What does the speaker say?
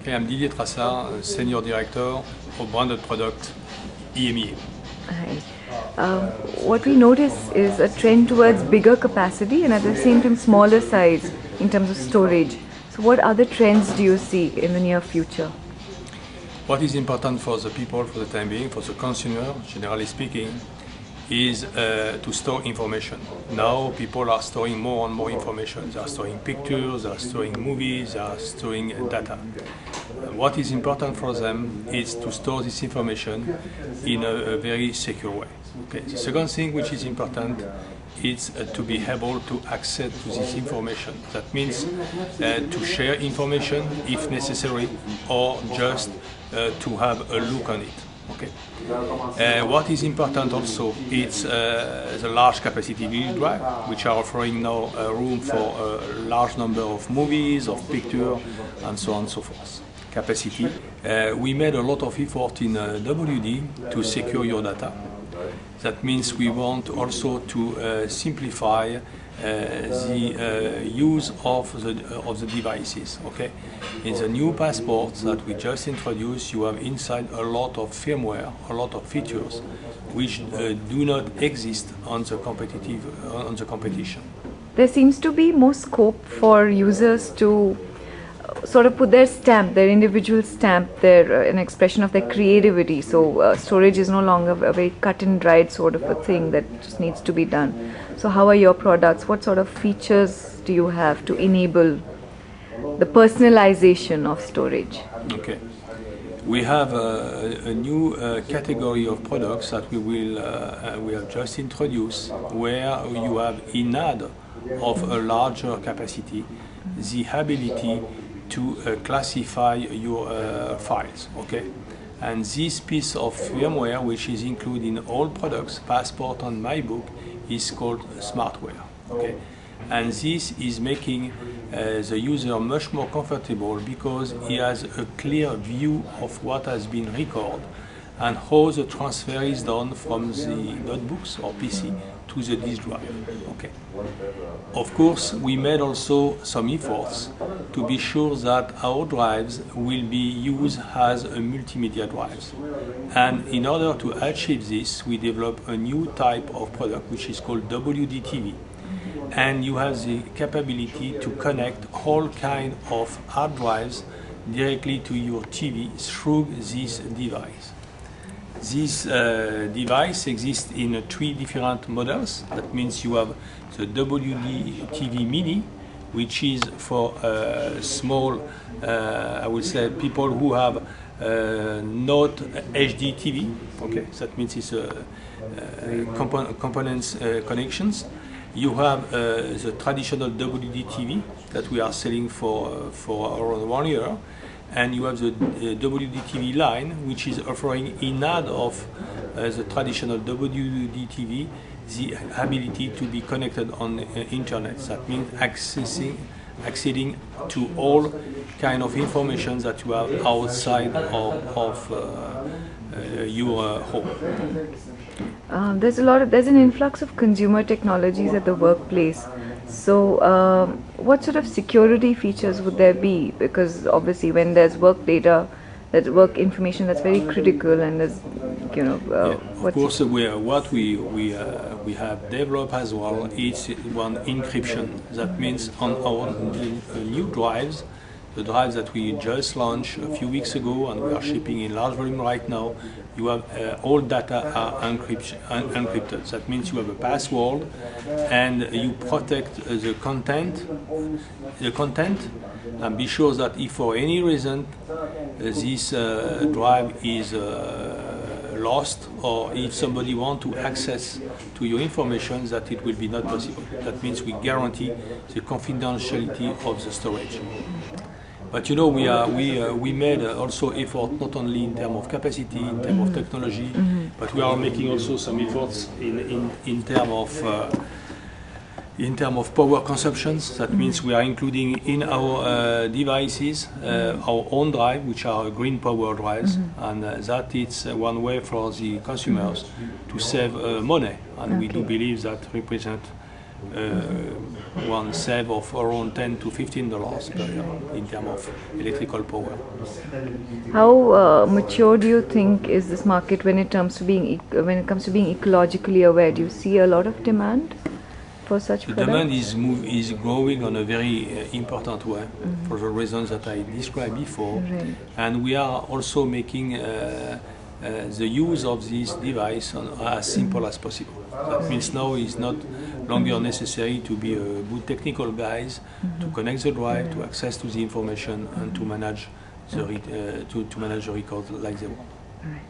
Okay, I'm Didier Trassaert, Senior Director of Branded Products, EMEA. Hi. What we notice is a trend towards bigger capacity and at the same time smaller size in terms of storage. So what other trends do you see in the near future? What is important for the people for the time being, for the consumer, generally speaking, is to store information. Now people are storing more and more information. They are storing pictures, they are storing movies, they are storing data. What is important for them is to store this information in a very secure way. Okay. The second thing which is important is to be able to access to this information. That means to share information if necessary, or just to have a look on it. Okay. What is important also is the large capacity disk drive, which are offering now room for a large number of movies, of pictures, and so on and so forth. Capacity. We made a lot of effort in WD to secure your data. That means we want also to simplify the use of the devices. Okay, in the new passports that we just introduced, you have inside a lot of firmware, a lot of features, which do not exist on the competition. There seems to be more scope for users to sort of put their stamp, their individual stamp, an expression of their creativity. So storage is no longer a very cut and dried sort of a thing that just needs to be done. So how are your products? What sort of features do you have to enable the personalization of storage? Okay. We have a new category of products that we have just introduced, where you have in add of a larger capacity the ability to classify your files, okay? And this piece of firmware, which is included in all products, Passport and MyBook, is called smartware, okay? And this is making the user much more comfortable because he has a clear view of what has been recorded and how the transfer is done from the notebooks or PC to the disk drive. Okay. Of course, we made also some efforts to be sure that our drives will be used as a multimedia drives. And in order to achieve this, we developed a new type of product which is called WD-TV. And you have the capability to connect all kinds of hard drives directly to your TV through this device. This device exists in 3 different models. That means you have the WD-TV Mini, which is for small, I would say, people who have not HD TV. Okay, that means it's components connections. You have the traditional WD-TV that we are selling for around 1 year. And you have the WD-TV line, which is offering in add of the traditional WD-TV the ability to be connected on internet. That means accessing to all kind of information that you have outside of your home. There's an influx of consumer technologies at the workplace. So what sort of security features would there be? Because obviously when there's work data, there's work information that's very critical, and there's, of course, what we have developed as well is one encryption. That means on our new drives, the drives that we just launched a few weeks ago and we are shipping in large volume right now, you have all data are encrypted. That means you have a password and you protect the content, and be sure that if for any reason this drive is lost, or if somebody wants to access to your information, that it will be not possible. That means we guarantee the confidentiality of the storage. But we made also effort not only in terms of capacity, in terms of technology, but we are making also some efforts in terms of power consumptions. That means we are including in our devices our own drive, which are green power drives, and that is one way for the consumers to save money. And we do believe that represents one save of around $10 to $15 per year in terms of electrical power. How mature do you think is this market when it comes to being ecologically aware? Do you see a lot of demand for such The products? demand is growing on a very important way for the reasons that I described before, Right. and we are also making the use of this device as simple as possible. That means now it's not longer necessary to be a good technical guys to connect the drive, to access to the information, and to manage the record like they want. Right.